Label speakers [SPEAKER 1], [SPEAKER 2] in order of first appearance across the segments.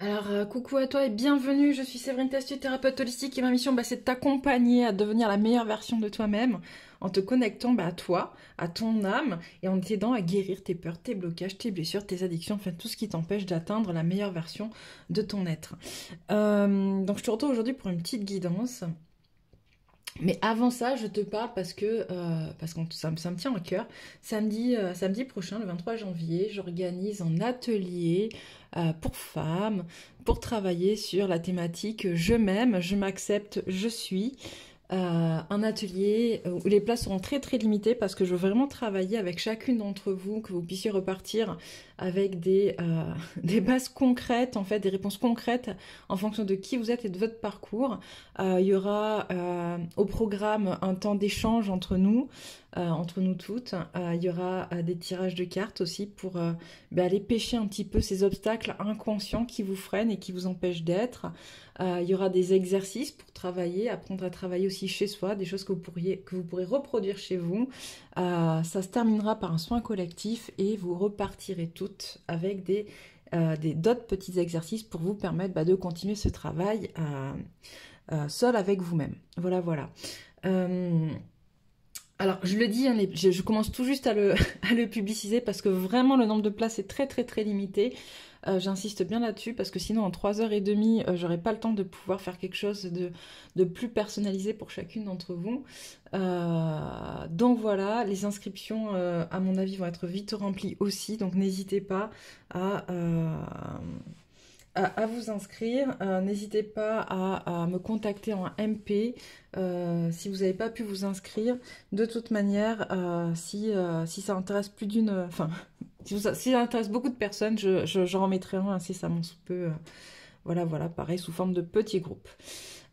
[SPEAKER 1] Alors, coucou à toi et bienvenue, je suis Séverine Testu, thérapeute holistique et ma mission, c'est de t'accompagner à devenir la meilleure version de toi-même en te connectant à toi, à ton âme et en t'aidant à guérir tes peurs, tes blocages, tes blessures, tes addictions, enfin tout ce qui t'empêche d'atteindre la meilleure version de ton être. Donc je te retrouve aujourd'hui pour une petite guidance. Mais avant ça, je te parle parce que ça me tient à cœur. Samedi prochain, le 23 janvier, j'organise un atelier pour femmes pour travailler sur la thématique Je m'aime, je m'accepte, je suis. Un atelier où les places seront très très limitées parce que je veux vraiment travailler avec chacune d'entre vous, que vous puissiez repartir avec des bases concrètes, en fait, des réponses concrètes en fonction de qui vous êtes et de votre parcours. Il y aura au programme un temps d'échange entre nous toutes. Il y aura des tirages de cartes aussi pour aller pêcher un petit peu ces obstacles inconscients qui vous freinent et qui vous empêchent d'être. Il y aura des exercices pour travailler, apprendre à travailler aussi chez soi, des choses que vous pourrez reproduire chez vous. Ça se terminera par un soin collectif et vous repartirez toutes avec d'autres petits exercices pour vous permettre de continuer ce travail seul avec vous-même. Voilà, voilà. Alors, je le dis, hein, je commence tout juste à le publiciser parce que vraiment le nombre de places est très très très limité. J'insiste bien là-dessus parce que sinon en 3h30, j'aurais pas le temps de pouvoir faire quelque chose de plus personnalisé pour chacune d'entre vous. Donc voilà, les inscriptions à mon avis vont être vite remplies aussi, donc n'hésitez pas à vous inscrire. N'hésitez pas à me contacter en MP si vous n'avez pas pu vous inscrire. De toute manière, si ça intéresse plus d'une... Enfin, si ça intéresse beaucoup de personnes, j'en remettrai un incessamment sous peu. Voilà, voilà, pareil, sous forme de petits groupes.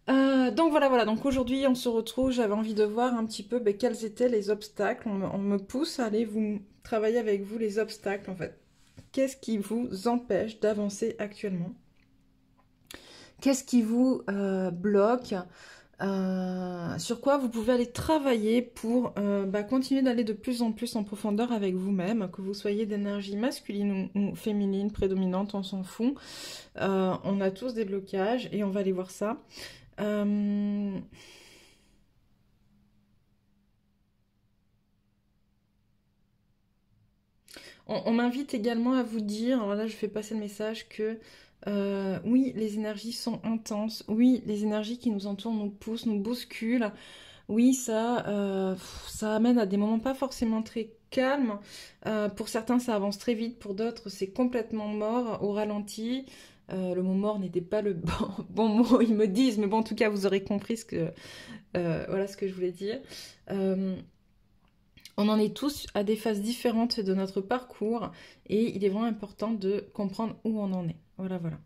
[SPEAKER 1] Donc voilà, donc aujourd'hui on se retrouve, j'avais envie de voir un petit peu quels étaient les obstacles. On me pousse à aller travailler avec vous les obstacles en fait. Qu'est-ce qui vous empêche d'avancer actuellement? Qu'est-ce qui vous bloque? Sur quoi vous pouvez aller travailler pour continuer d'aller de plus en plus en profondeur avec vous-même, que vous soyez d'énergie masculine ou féminine, prédominante, on s'en fout. On a tous des blocages et on va aller voir ça. On m'invite également à vous dire, alors là je fais passer le message que oui, les énergies sont intenses, oui, les énergies qui nous entourent nous poussent, nous bousculent, oui, ça amène à des moments pas forcément très calmes. Pour certains, ça avance très vite, pour d'autres, c'est complètement mort, au ralenti. Le mot mort n'était pas le bon mot, ils me disent, mais bon, en tout cas, vous aurez compris voilà ce que je voulais dire. On en est tous à des phases différentes de notre parcours et il est vraiment important de comprendre où on en est. Voilà, voilà.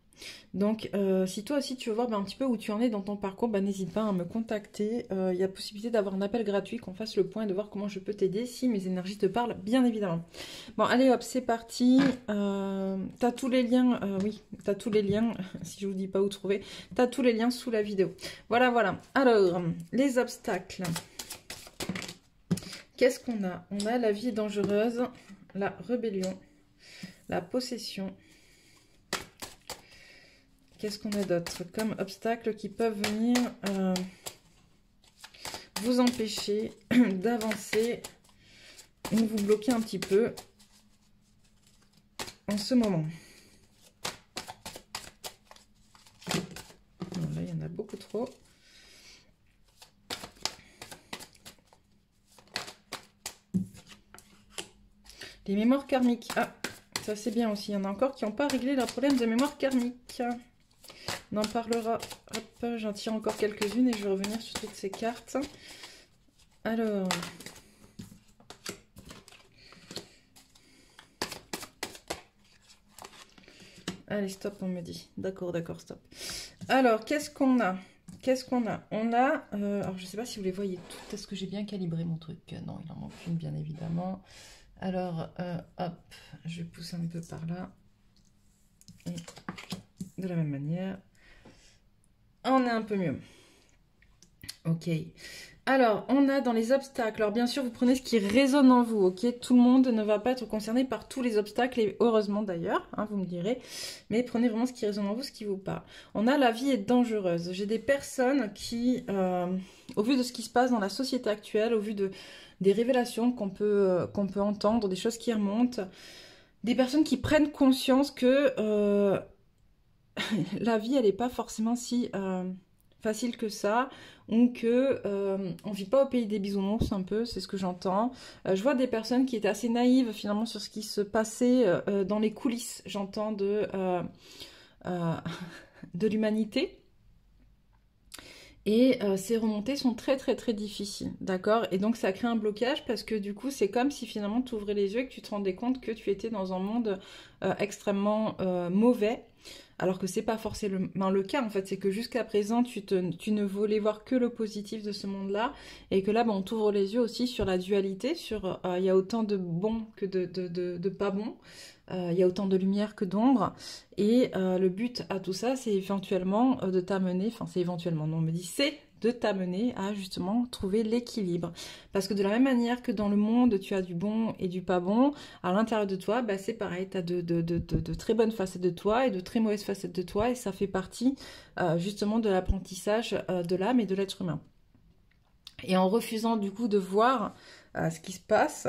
[SPEAKER 1] Donc, si toi aussi tu veux voir un petit peu où tu en es dans ton parcours, n'hésite pas à me contacter. Il y a possibilité d'avoir un appel gratuit, qu'on fasse le point et de voir comment je peux t'aider si mes énergies te parlent, bien évidemment. Bon, allez hop, c'est parti. T'as tous les liens, oui, t'as tous les liens, si je vous dis pas où trouver, t'as tous les liens sous la vidéo. Voilà, voilà. Alors, les obstacles. Qu'est-ce qu'on a? On a la vie est dangereuse, la rébellion, la possession. Qu'est-ce qu'on a d'autre comme obstacles qui peuvent venir vous empêcher d'avancer ou vous bloquer un petit peu en ce moment? Bon, là, il y en a beaucoup trop. Les mémoires karmiques. Ah, ça c'est bien aussi. Il y en a encore qui n'ont pas réglé leur problème de mémoire karmique. On en parlera. Hop, j'en tire encore quelques-unes et je vais revenir sur toutes ces cartes. Alors. Allez, stop, on me dit. D'accord, d'accord, stop. Alors, qu'est-ce qu'on a? Qu'est-ce qu'on a? On a... alors, je ne sais pas si vous les voyez toutes. Est-ce que j'ai bien calibré mon truc? Non, il en manque une, bien évidemment. Alors, hop, je pousse un peu par là. Et de la même manière. On est un peu mieux. Ok. Alors, on a dans les obstacles. Alors, bien sûr, vous prenez ce qui résonne en vous, ok? Tout le monde ne va pas être concerné par tous les obstacles, et heureusement d'ailleurs, hein, vous me direz. Mais prenez vraiment ce qui résonne en vous, ce qui vous parle. On a la vie est dangereuse. J'ai des personnes qui, au vu de ce qui se passe dans la société actuelle, au vu des révélations qu'on peut entendre, des choses qui remontent, des personnes qui prennent conscience que la vie, elle n'est pas forcément si facile que ça, ou que on vit pas au pays des bisounours un peu, c'est ce que j'entends. Je vois des personnes qui étaient assez naïves finalement sur ce qui se passait dans les coulisses, j'entends euh, de l'humanité. Et ces remontées sont très très très difficiles, d'accord? Et donc ça crée un blocage parce que du coup c'est comme si finalement tu ouvrais les yeux et que tu te rendais compte que tu étais dans un monde extrêmement mauvais, alors que c'est pas forcément le cas en fait, c'est que jusqu'à présent tu ne voulais voir que le positif de ce monde-là et que là on t'ouvre les yeux aussi sur la dualité, sur il y a autant de bons que de pas bons. Il y a autant de lumière que d'ombre. Et le but à tout ça, c'est éventuellement de t'amener, enfin c'est éventuellement, non, on me dit c'est de t'amener à justement trouver l'équilibre. Parce que de la même manière que dans le monde, tu as du bon et du pas bon, à l'intérieur de toi, bah, c'est pareil, tu as de très bonnes facettes de toi et de très mauvaises facettes de toi, et ça fait partie justement de l'apprentissage de l'âme et de l'être humain. Et en refusant du coup de voir ce qui se passe,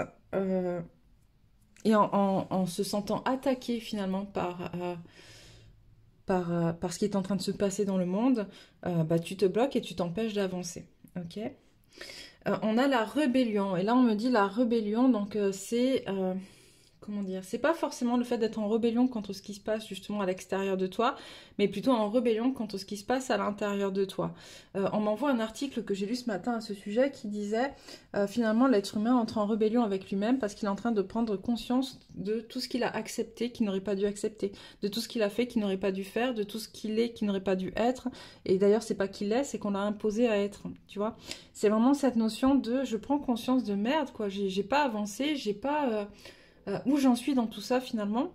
[SPEAKER 1] et en se sentant attaqué finalement par ce qui est en train de se passer dans le monde, bah, tu te bloques et tu t'empêches d'avancer. Ok. On a la rébellion. Et là, on me dit la rébellion, donc c'est... comment dire, c'est pas forcément le fait d'être en rébellion contre ce qui se passe justement à l'extérieur de toi, mais plutôt en rébellion contre ce qui se passe à l'intérieur de toi. On m'envoie un article que j'ai lu ce matin à ce sujet qui disait finalement l'être humain entre en rébellion avec lui-même parce qu'il est en train de prendre conscience de tout ce qu'il a accepté qu'il n'aurait pas dû accepter, de tout ce qu'il a fait qu'il n'aurait pas dû faire, de tout ce qu'il est qu'il n'aurait pas dû être. Et d'ailleurs c'est pas qu'il est, c'est qu'on l'a imposé à être, tu vois. C'est vraiment cette notion de je prends conscience de merde quoi, j'ai pas avancé, j'ai pas... où j'en suis dans tout ça finalement.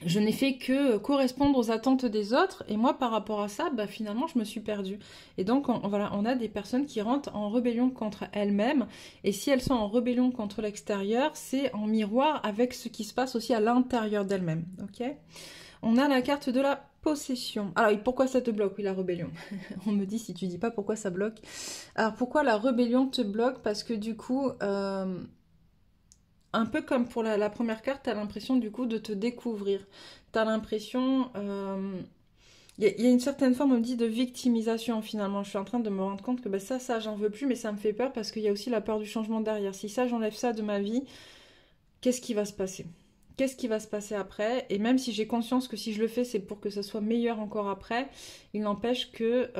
[SPEAKER 1] Je n'ai fait que correspondre aux attentes des autres et moi par rapport à ça, bah, finalement je me suis perdue. Et donc voilà, on a des personnes qui rentrent en rébellion contre elles-mêmes et si elles sont en rébellion contre l'extérieur, c'est en miroir avec ce qui se passe aussi à l'intérieur d'elles-mêmes. Ok. On a la carte de la possession. Alors pourquoi ça te bloque? Oui, la rébellion. On me dit si tu dis pas pourquoi ça bloque. Alors pourquoi la rébellion te bloque? Parce que du coup... un peu comme pour la première carte, tu as l'impression du coup de te découvrir. Tu as l'impression... Il y a une certaine forme, on me dit, de victimisation finalement. Je suis en train de me rendre compte que bah, ça, j'en veux plus, mais ça me fait peur parce qu'il y a aussi la peur du changement derrière. Si ça, j'enlève ça de ma vie, qu'est-ce qui va se passer? Qu'est-ce qui va se passer après? Et même si j'ai conscience que si je le fais, c'est pour que ça soit meilleur encore après, il n'empêche que...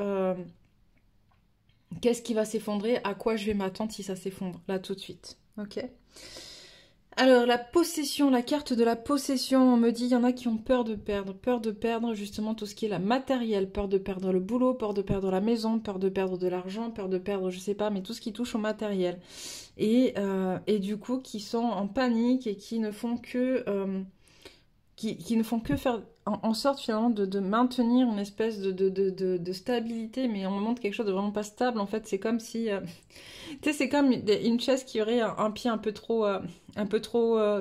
[SPEAKER 1] qu'est-ce qui va s'effondrer? À quoi je vais m'attendre si ça s'effondre? Là, tout de suite. Ok. Alors, la possession, la carte de la possession, on me dit, il y en a qui ont peur de perdre justement tout ce qui est la matériel, peur de perdre le boulot, peur de perdre la maison, peur de perdre de l'argent, peur de perdre, je sais pas, mais tout ce qui touche au matériel. Et du coup, qui sont en panique et qui ne font que... qui ne font que faire en sorte finalement de maintenir une espèce de stabilité, mais on me montre quelque chose de vraiment pas stable. En fait, c'est comme si... tu sais, c'est comme une chaise qui aurait un pied un peu trop,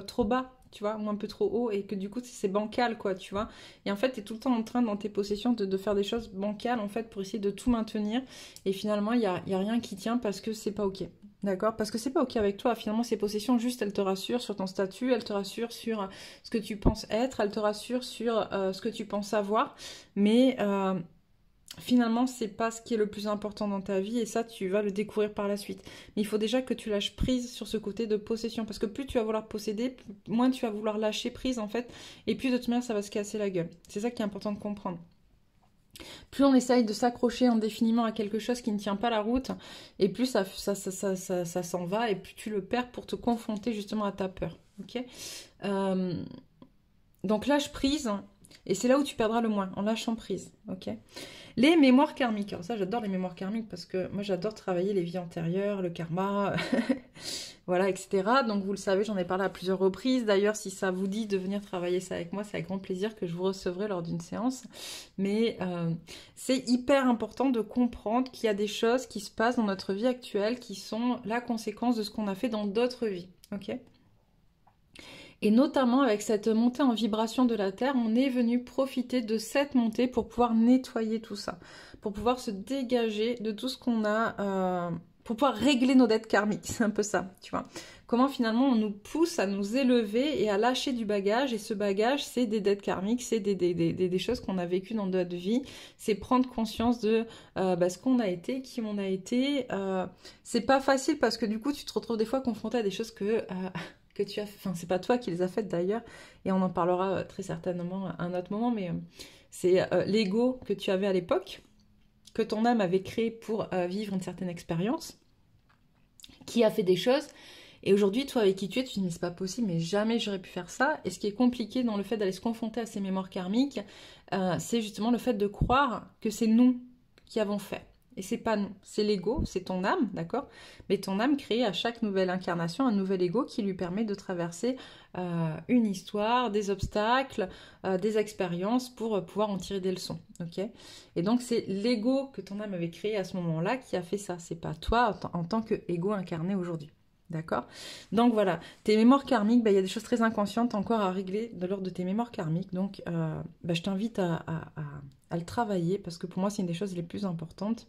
[SPEAKER 1] trop bas, tu vois, ou un peu trop haut, et que du coup, c'est bancal, quoi, tu vois. Et en fait, t'es tout le temps en train, dans tes possessions, de faire des choses bancales, en fait, pour essayer de tout maintenir. Et finalement, il y a rien qui tient parce que c'est pas OK. D'accord? Parce que c'est pas OK avec toi. Finalement, ces possessions, juste, elles te rassurent sur ton statut, elles te rassurent sur ce que tu penses être, elles te rassurent sur ce que tu penses avoir. Mais finalement, c'est pas ce qui est le plus important dans ta vie et ça, tu vas le découvrir par la suite. Mais il faut déjà que tu lâches prise sur ce côté de possession parce que plus tu vas vouloir posséder, moins tu vas vouloir lâcher prise en fait et plus de toute manière, ça va se casser la gueule. C'est ça qui est important de comprendre. Plus on essaye de s'accrocher indéfiniment à quelque chose qui ne tient pas la route, et plus ça s'en va, et plus tu le perds pour te confronter justement à ta peur. Ok. Donc lâche prise, et c'est là où tu perdras le moins, en lâchant prise. Ok. Les mémoires karmiques. Alors ça, j'adore les mémoires karmiques, parce que moi, j'adore travailler les vies antérieures, le karma. voilà, etc. Donc vous le savez, j'en ai parlé à plusieurs reprises. D'ailleurs, si ça vous dit de venir travailler ça avec moi, c'est avec grand plaisir que je vous recevrai lors d'une séance. Mais c'est hyper important de comprendre qu'il y a des choses qui se passent dans notre vie actuelle qui sont la conséquence de ce qu'on a fait dans d'autres vies. Ok ? Et notamment avec cette montée en vibration de la Terre, on est venu profiter de cette montée pour pouvoir nettoyer tout ça, pour pouvoir se dégager de tout ce qu'on a, pour pouvoir régler nos dettes karmiques. C'est un peu ça, tu vois. Comment finalement on nous pousse à nous élever et à lâcher du bagage. Et ce bagage, c'est des dettes karmiques, c'est des choses qu'on a vécues dans notre vie. C'est prendre conscience de ce qu'on a été, qui on a été. C'est pas facile parce que du coup, tu te retrouves des fois confronté à des choses que tu as fait, enfin c'est pas toi qui les as faites d'ailleurs, et on en parlera très certainement à un autre moment, mais c'est l'ego que tu avais à l'époque, que ton âme avait créé pour vivre une certaine expérience, qui a fait des choses, et aujourd'hui toi avec qui tu es, tu te dis mais c'est pas possible, mais jamais j'aurais pu faire ça, et ce qui est compliqué dans le fait d'aller se confronter à ces mémoires karmiques, c'est justement le fait de croire que c'est nous qui avons fait. Et c'est pas nous, c'est l'ego, c'est ton âme, d'accord? Mais ton âme crée à chaque nouvelle incarnation un nouvel ego qui lui permet de traverser une histoire, des obstacles, des expériences pour pouvoir en tirer des leçons, ok? Et donc c'est l'ego que ton âme avait créé à ce moment-là qui a fait ça, c'est pas toi en tant qu'ego incarné aujourd'hui. D'accord? Donc voilà, tes mémoires karmiques, il y a des choses très inconscientes encore à régler de l'ordre de tes mémoires karmiques. Donc je t'invite à le travailler parce que pour moi c'est une des choses les plus importantes.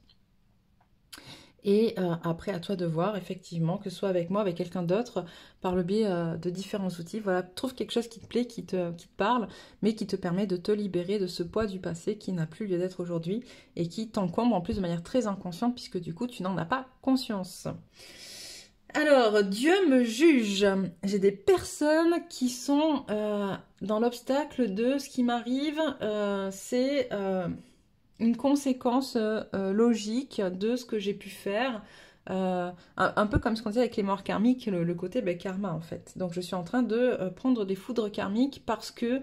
[SPEAKER 1] Et après, à toi de voir, effectivement, que ce soit avec moi, avec quelqu'un d'autre, par le biais de différents outils. Voilà, trouve quelque chose qui te plaît, qui te parle, mais qui te permet de te libérer de ce poids du passé qui n'a plus lieu d'être aujourd'hui et qui t'encombre en plus de manière très inconsciente puisque du coup, tu n'en as pas conscience. Alors, Dieu me juge. J'ai des personnes qui sont dans l'obstacle de ce qui m'arrive, c'est une conséquence logique de ce que j'ai pu faire. Un peu comme ce qu'on dit avec les morts karmiques, le côté karma en fait. Donc je suis en train de prendre des foudres karmiques parce que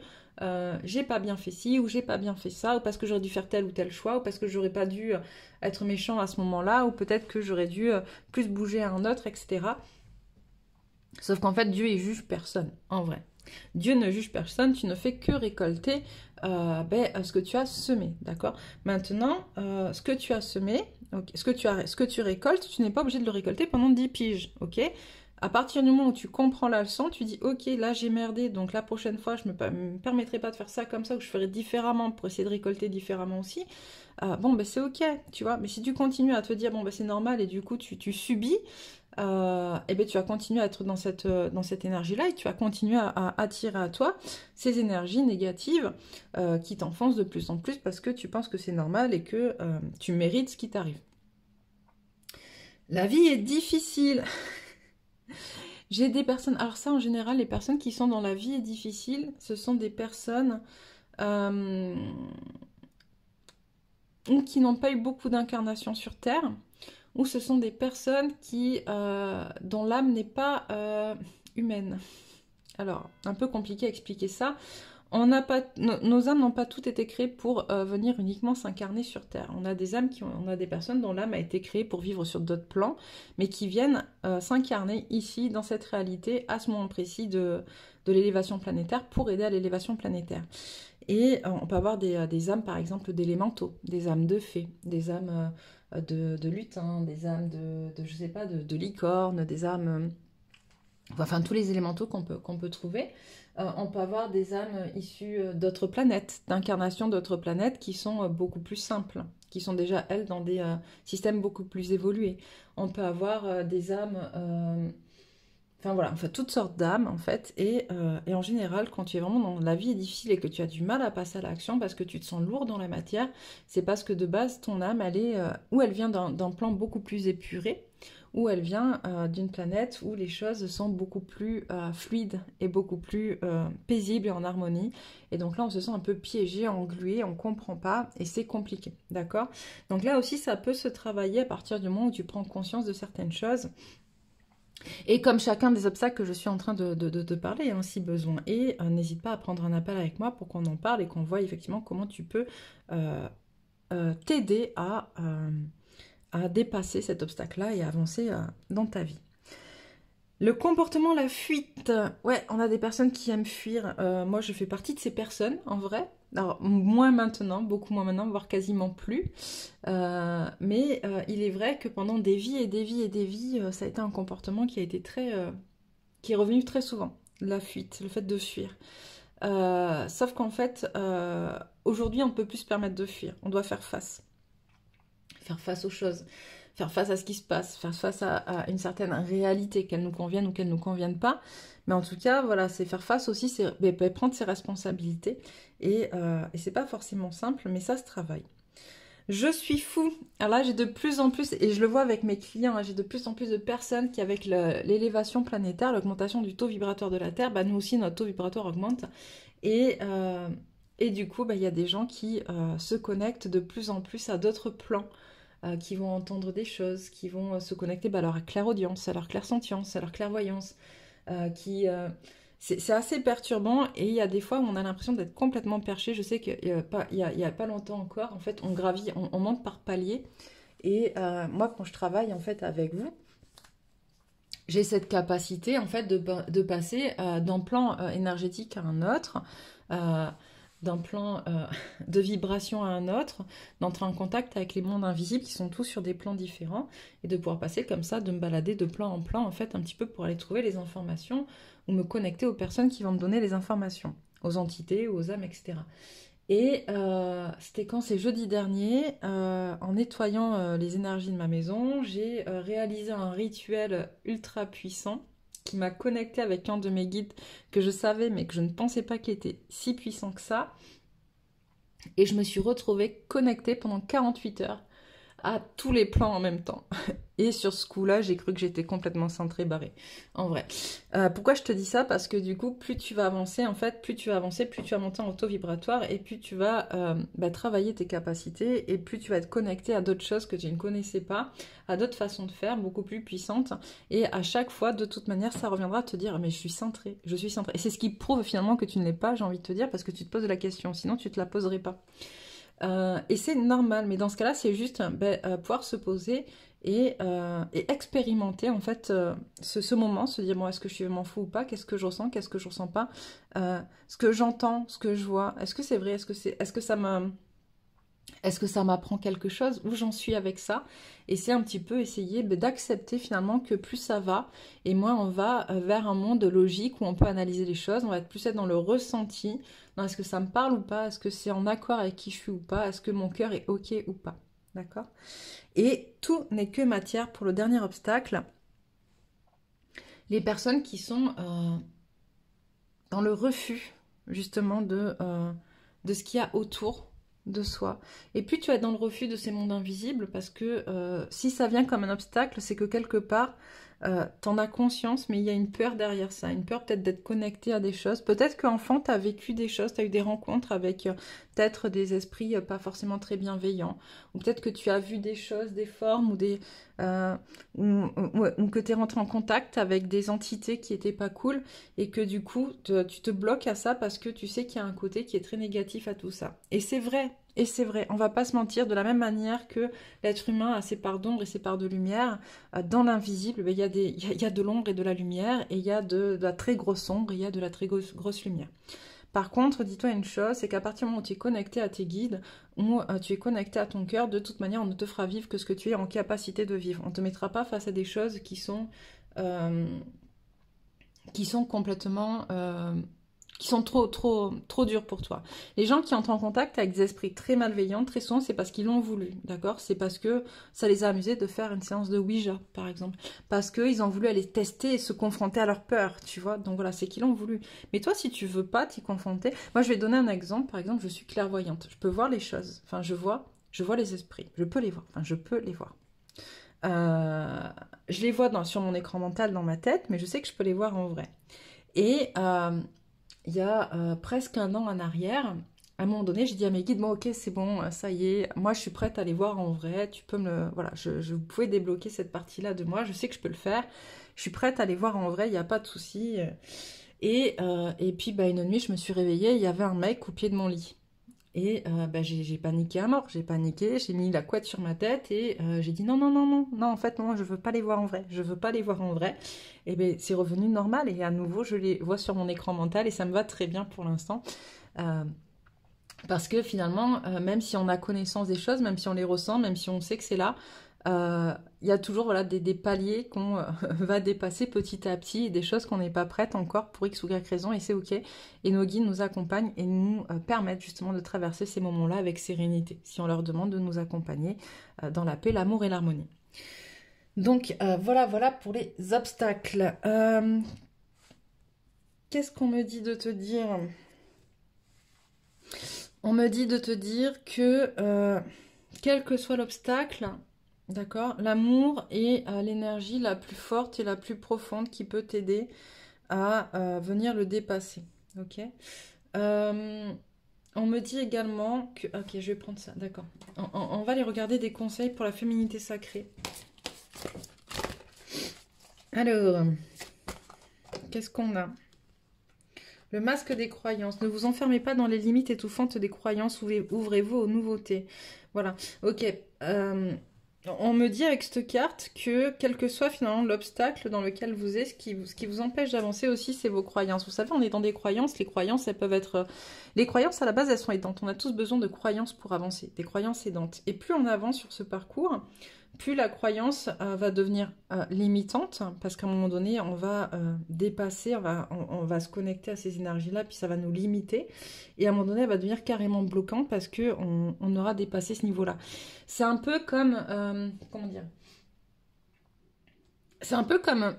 [SPEAKER 1] j'ai pas bien fait ci, ou j'ai pas bien fait ça, ou parce que j'aurais dû faire tel ou tel choix, ou parce que j'aurais pas dû être méchant à ce moment-là, ou peut-être que j'aurais dû plus bouger à un autre, etc. Sauf qu'en fait, Dieu, il juge personne, en vrai. Dieu ne juge personne, tu ne fais que récolter ce que tu as semé, d'accord? Maintenant, ce que tu as semé, okay, ce que tu récoltes, tu n'es pas obligé de le récolter pendant 10 piges, ok? À partir du moment où tu comprends la leçon, tu dis ok, là j'ai merdé, donc la prochaine fois je me permettrai pas de faire ça comme ça, ou je ferai différemment pour essayer de récolter différemment aussi. C'est ok, tu vois. Mais si tu continues à te dire c'est normal et du coup tu subis, tu vas continuer à être dans cette énergie-là et tu vas continuer à attirer à toi ces énergies négatives qui t'enfoncent de plus en plus parce que tu penses que c'est normal et que tu mérites ce qui t'arrive. La vie est difficile. J'ai des personnes, alors ça en général, les personnes qui sont dans la vie est difficile, ce sont des personnes qui n'ont pas eu beaucoup d'incarnations sur Terre, ou ce sont des personnes dont l'âme n'est pas humaine. Alors, un peu compliqué à expliquer ça. Nos âmes n'ont pas toutes été créées pour venir uniquement s'incarner sur Terre. On a des personnes dont l'âme a été créée pour vivre sur d'autres plans, mais qui viennent s'incarner ici, dans cette réalité, à ce moment précis de l'élévation planétaire, pour aider à l'élévation planétaire. Et on peut avoir des âmes, par exemple, d'élémentaux, des âmes de fées, des âmes de lutins, des âmes de licornes, des âmes... Enfin, tous les élémentaux qu'on peut trouver. On peut avoir des âmes issues d'autres planètes, d'incarnations d'autres planètes qui sont beaucoup plus simples, qui sont déjà, elles, dans des systèmes beaucoup plus évolués. On peut avoir des âmes... toutes sortes d'âmes, en fait. Et en général, quand tu es vraiment dans la vie est difficile et que tu as du mal à passer à l'action parce que tu te sens lourd dans la matière, c'est parce que de base, ton âme, elle vient d'un plan beaucoup plus épuré, où elle vient d'une planète où les choses sont beaucoup plus fluides et beaucoup plus paisibles et en harmonie. Et donc là, on se sent un peu piégé, englué, on ne comprend pas et c'est compliqué, d'accord? Donc là aussi, ça peut se travailler à partir du moment où tu prends conscience de certaines choses. Et comme chacun des obstacles que je suis en train de te parler, si besoin. Et n'hésite pas à prendre un appel avec moi pour qu'on en parle et qu'on voit effectivement comment tu peux t'aider à dépasser cet obstacle-là et à avancer dans ta vie. Le comportement, la fuite. Ouais, on a des personnes qui aiment fuir. Moi, je fais partie de ces personnes, en vrai. Alors, moins maintenant, beaucoup moins maintenant, voire quasiment plus. Mais il est vrai que pendant des vies et des vies et des vies, ça a été un comportement qui a été qui est revenu très souvent. La fuite, le fait de fuir. Sauf qu'en fait, aujourd'hui, on ne peut plus se permettre de fuir. On doit faire face. Faire face aux choses. Faire face à ce qui se passe. Faire face à une certaine réalité, qu'elle nous convienne ou qu'elle ne nous convienne pas. Mais en tout cas, voilà, c'est faire face aussi, c'est prendre ses responsabilités. Et c'est pas forcément simple, mais ça se travaille. Je suis fou. Alors là, j'ai de plus en plus, et je le vois avec mes clients, hein, j'ai de plus en plus de personnes qui, avec l'élévation planétaire, l'augmentation du taux vibratoire de la Terre, bah, nous aussi, notre taux vibratoire augmente. Et du coup, bah, y a des gens qui se connectent de plus en plus à d'autres plans, qui vont entendre des choses, qui vont se connecter bah, à leur clairaudience, à leur clairsentience, à leur clairvoyance, qui... c'est assez perturbant et il y a des fois où on a l'impression d'être complètement perché. Je sais qu'il y a pas longtemps encore, en fait, on gravit, on monte par paliers. Et moi, quand je travaille en fait avec vous, j'ai cette capacité en fait de passer d'un plan énergétique à un autre, euh, d'un plan de vibration à un autre, d'entrer en contact avec les mondes invisibles qui sont tous sur des plans différents et de pouvoir passer comme ça, de me balader de plan en plan en fait un petit peu pour aller trouver les informations ou me connecter aux personnes qui vont me donner les informations, aux entités, aux âmes, etc. Et c'était quand c'est jeudi dernier, en nettoyant les énergies de ma maison, j'ai réalisé un rituel ultra puissant qui m'a connecté avec un de mes guides que je savais mais que je ne pensais pas qu'il était si puissant que ça. Et je me suis retrouvée connectée pendant 48 heures à tous les plans en même temps. Et sur ce coup-là, j'ai cru que j'étais complètement cintrée, barrée. En vrai. Pourquoi je te dis ça? Parce que du coup, plus tu vas avancer, en fait, plus tu vas avancer, plus tu vas monter en auto-vibratoire et plus tu vas travailler tes capacités et plus tu vas être connecté à d'autres choses que tu ne connaissais pas, à d'autres façons de faire, beaucoup plus puissantes. Et à chaque fois, de toute manière, ça reviendra à te dire, mais je suis cintrée, je suis cintrée. Et c'est ce qui prouve finalement que tu ne l'es pas, j'ai envie de te dire, parce que tu te poses la question, sinon tu ne te la poserais pas. Et c'est normal, mais dans ce cas-là, c'est juste pouvoir se poser et expérimenter en fait ce moment, se dire bon, est-ce que je suis vraiment fou ou pas, qu'est-ce que je ressens, qu'est-ce que je ressens pas, ce que j'entends, ce que je vois, est-ce que c'est vrai, est-ce que ça m'apprend quelque chose, où j'en suis avec ça, et c'est un petit peu essayer d'accepter finalement que plus ça va, et moins on va vers un monde logique où on peut analyser les choses, on va plus être dans le ressenti, dans est-ce que ça me parle ou pas, est-ce que c'est en accord avec qui je suis ou pas, est-ce que mon cœur est ok ou pas, d'accord? Et tout n'est que matière pour le dernier obstacle, les personnes qui sont dans le refus justement de ce qu'il y a autour de soi. Et puis tu vas être dans le refus de ces mondes invisibles parce que si ça vient comme un obstacle, c'est que quelque part, t'en as conscience, mais il y a une peur derrière ça, une peur peut-être d'être connecté à des choses. Peut-être qu'enfant, tu as vécu des choses, tu as eu des rencontres avec peut-être des esprits pas forcément très bienveillants, ou peut-être que tu as vu des choses, des formes, ou que tu es rentré en contact avec des entités qui étaient pas cool, et que du coup, tu te bloques à ça parce que tu sais qu'il y a un côté qui est très négatif à tout ça. Et c'est vrai. Et c'est vrai, on va pas se mentir, de la même manière que l'être humain a ses parts d'ombre et ses parts de lumière, dans l'invisible, il y a de l'ombre et de la lumière, et il y a de la très grosse ombre et il y a de la très grosse lumière. Par contre, dis-toi une chose, c'est qu'à partir du moment où tu es connecté à tes guides, ou tu es connecté à ton cœur, de toute manière, on ne te fera vivre que ce que tu es en capacité de vivre. On ne te mettra pas face à des choses qui sont complètement... qui sont trop durs pour toi. Les gens qui entrent en contact avec des esprits très malveillants, très souvent, c'est parce qu'ils l'ont voulu, d'accord? C'est parce que ça les a amusés de faire une séance de Ouija, par exemple. Parce qu'ils ont voulu aller tester et se confronter à leur peur, tu vois? Donc voilà, c'est qu'ils l'ont voulu. Mais toi, si tu veux pas t'y confronter... Moi, je vais donner un exemple. Par exemple, je suis clairvoyante. Je peux voir les choses. Enfin, je vois les esprits. Je peux les voir. Enfin, je peux les voir. Je les vois sur mon écran mental dans ma tête, mais je sais que je peux les voir en vrai. Et... il y a presque un an en arrière, à un moment donné, j'ai dit à mes guides, bon, ok, c'est bon, ça y est, moi je suis prête à les voir en vrai, tu peux voilà, vous pouvez débloquer cette partie-là de moi, je sais que je peux le faire, je suis prête à les voir en vrai, il n'y a pas de souci. Et puis, une nuit, je me suis réveillée, il y avait un mec au pied de mon lit. Et bah, j'ai paniqué à mort, j'ai paniqué, j'ai mis la couette sur ma tête et j'ai dit non, non, non, non, non, en fait, non, je veux pas les voir en vrai, je veux pas les voir en vrai. Et bien, c'est revenu normal et à nouveau, je les vois sur mon écran mental et ça me va très bien pour l'instant. Euh, Parce que finalement, même si on a connaissance des choses, même si on les ressent, même si on sait que c'est là, il y a toujours voilà, des paliers qu'on va dépasser petit à petit, et des choses qu'on n'est pas prête encore pour X ou Y raison, et c'est ok. Et nos guides nous accompagnent et nous permettent justement de traverser ces moments-là avec sérénité, si on leur demande de nous accompagner dans la paix, l'amour et l'harmonie. Donc voilà, voilà pour les obstacles. Qu'est-ce qu'on me dit de te dire? On me dit de te dire que quel que soit l'obstacle, d'accord, l'amour est l'énergie la plus forte et la plus profonde qui peut t'aider à venir le dépasser. Ok. On me dit également que... Ok, je vais prendre ça, d'accord. On va aller regarder des conseils pour la féminité sacrée. Alors, qu'est-ce qu'on a? Le masque des croyances. Ne vous enfermez pas dans les limites étouffantes des croyances. Ouvrez-vous aux nouveautés. Voilà. Ok. On me dit avec cette carte que quel que soit finalement l'obstacle dans lequel vous êtes, ce qui vous empêche d'avancer aussi, c'est vos croyances. Vous savez, on est dans des croyances. Les croyances, elles peuvent être... Les croyances, à la base, elles sont aidantes. On a tous besoin de croyances pour avancer. Des croyances aidantes. Et plus on avance sur ce parcours, plus la croyance va devenir limitante, parce qu'à un moment donné, on va dépasser, on va se connecter à ces énergies-là, puis ça va nous limiter. Et à un moment donné, elle va devenir carrément bloquante parce qu'on aura dépassé ce niveau-là. C'est un peu comme... comment dire? C'est un peu comme...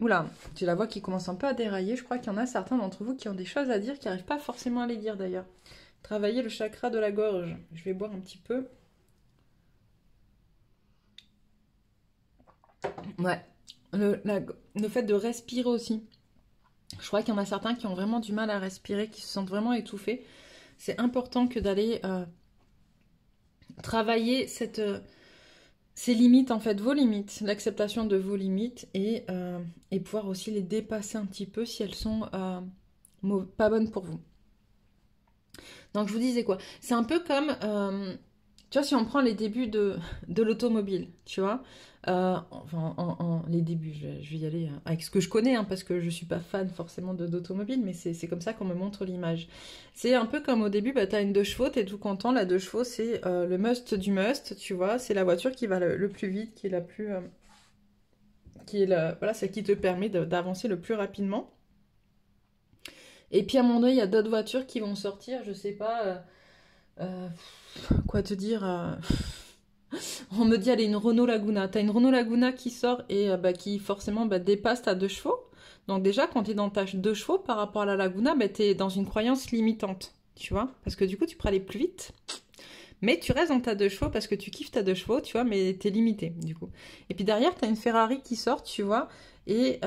[SPEAKER 1] Oula, j'ai la voix qui commence un peu à dérailler. Je crois qu'il y en a certains d'entre vous qui ont des choses à dire, qui n'arrivent pas forcément à les dire d'ailleurs. Travailler le chakra de la gorge. Je vais boire un petit peu. Ouais, le fait de respirer aussi. Je crois qu'il y en a certains qui ont vraiment du mal à respirer, qui se sentent vraiment étouffés. C'est important que d'aller travailler ces limites, en fait, vos limites, l'acceptation de vos limites et pouvoir aussi les dépasser un petit peu si elles sont pas bonnes pour vous. Donc je vous disais quoi? C'est un peu comme, tu vois, si on prend les débuts de l'automobile, tu vois, enfin, les débuts, je vais y aller avec ce que je connais, hein, parce que je suis pas fan forcément d'automobile, mais c'est comme ça qu'on me montre l'image. C'est un peu comme au début, bah, tu as une 2 chevaux, tu es tout content, la 2 chevaux, c'est le must du must, tu vois, c'est la voiture qui va le plus vite, qui est la plus... qui est voilà, celle qui te permet d'avancer le plus rapidement. Et puis à un moment donné, il y a d'autres voitures qui vont sortir, je sais pas... euh, quoi te dire On me dit, allez, une Renault Laguna. T'as une Renault Laguna qui sort et bah, qui forcément bah, dépasse ta 2 chevaux. Donc déjà, quand t'es dans ta 2 chevaux par rapport à la Laguna, bah, t'es dans une croyance limitante, tu vois. Parce que du coup, tu peux aller plus vite. Mais tu restes dans ta 2 chevaux parce que tu kiffes ta 2 chevaux, tu vois, mais t'es limité, du coup. Et puis derrière, t'as une Ferrari qui sort, tu vois. Et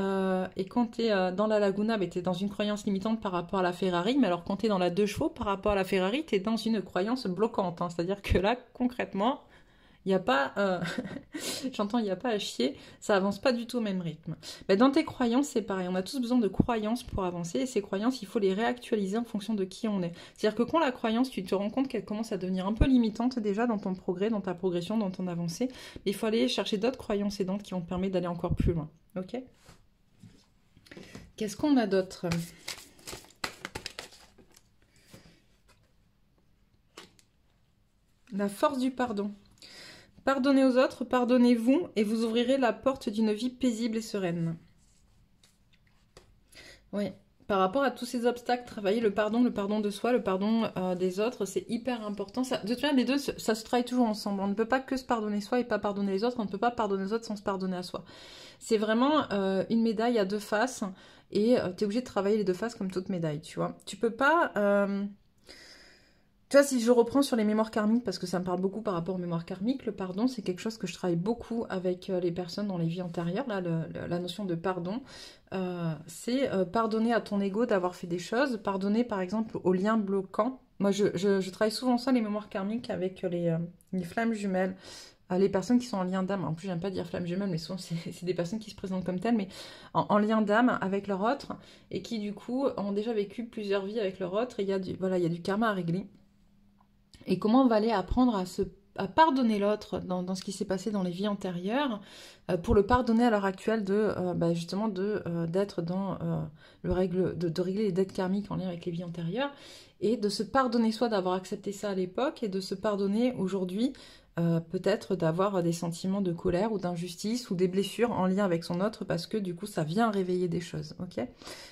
[SPEAKER 1] quand t'es dans la Laguna, bah, t'es dans une croyance limitante par rapport à la Ferrari. Mais alors, quand t'es dans la 2 chevaux par rapport à la Ferrari, t'es dans une croyance bloquante, hein. C'est-à-dire que là, concrètement... Il n'y a pas, j'entends, il n'y a pas à chier, ça avance pas du tout au même rythme. Mais dans tes croyances, c'est pareil, on a tous besoin de croyances pour avancer, et ces croyances, il faut les réactualiser en fonction de qui on est. C'est-à-dire que quand la croyance, tu te rends compte qu'elle commence à devenir un peu limitante déjà dans ton progrès, dans ta progression, dans ton avancée, mais il faut aller chercher d'autres croyances aidantes qui vont te permettre d'aller encore plus loin. Ok? Qu'est-ce qu'on a d'autre? La force du pardon. Pardonnez aux autres, pardonnez-vous, et vous ouvrirez la porte d'une vie paisible et sereine. Oui, par rapport à tous ces obstacles, travailler le pardon de soi, le pardon des autres, c'est hyper important. Ça, de toute façon, les deux, ça se travaille toujours ensemble. On ne peut pas que se pardonner soi et pas pardonner les autres. On ne peut pas pardonner les autres sans se pardonner à soi. C'est vraiment une médaille à deux faces, et tu es obligé de travailler les deux faces comme toute médaille, tu vois. Tu peux pas... Tu vois, si je reprends sur les mémoires karmiques, parce que ça me parle beaucoup par rapport aux mémoires karmiques, le pardon, c'est quelque chose que je travaille beaucoup avec les personnes dans les vies antérieures. Là, la notion de pardon, c'est pardonner à ton ego d'avoir fait des choses, pardonner par exemple aux liens bloquants. Moi, je travaille souvent ça, les mémoires karmiques, avec les flammes jumelles, les personnes qui sont en lien d'âme. En plus, j'aime pas dire flammes jumelles, mais souvent, c'est des personnes qui se présentent comme telles, mais en lien d'âme avec leur autre, et qui, du coup, ont déjà vécu plusieurs vies avec leur autre, et il y a du karma à régler. et comment on va aller apprendre à pardonner l'autre dans ce qui s'est passé dans les vies antérieures, pour le pardonner à l'heure actuelle justement d'être dans de régler les dettes karmiques en lien avec les vies antérieures, et de se pardonner soit d'avoir accepté ça à l'époque, et de se pardonner aujourd'hui peut-être d'avoir des sentiments de colère ou d'injustice ou des blessures en lien avec son autre, parce que du coup ça vient réveiller des choses, ok?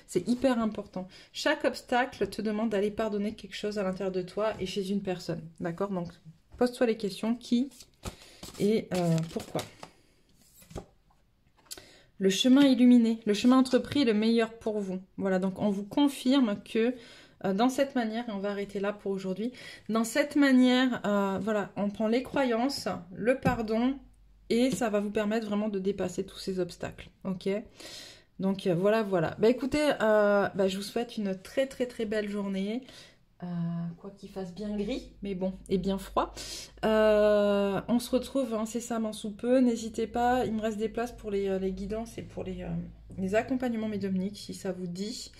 [SPEAKER 1] C'est hyper important. Chaque obstacle te demande d'aller pardonner quelque chose à l'intérieur de toi et chez une personne, d'accord? Donc pose-toi les questions, qui et pourquoi. Le chemin illuminé, le chemin entrepris est le meilleur pour vous. Voilà, donc on vous confirme que dans cette manière, et on va arrêter là pour aujourd'hui, dans cette manière, voilà, on prend les croyances, le pardon, et ça va vous permettre vraiment de dépasser tous ces obstacles, ok? Donc voilà, voilà. Bah écoutez, je vous souhaite une très très très belle journée. Quoi qu'il fasse bien gris, mais bon, et bien froid. On se retrouve incessamment sous peu. N'hésitez pas, il me reste des places pour les guidances et pour les accompagnements médiumniques, si ça vous dit.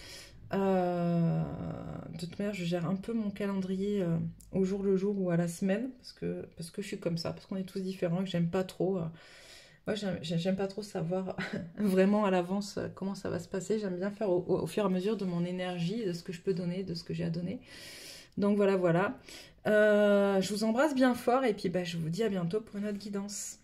[SPEAKER 1] De toute manière, je gère un peu mon calendrier au jour le jour ou à la semaine, parce que je suis comme ça, parce qu'on est tous différents, et que j'aime pas trop... Moi, j'aime pas trop savoir vraiment à l'avance comment ça va se passer. J'aime bien faire au fur et à mesure de mon énergie, de ce que je peux donner, de ce que j'ai à donner. Donc voilà, voilà. Je vous embrasse bien fort et puis je vous dis à bientôt pour une autre guidance.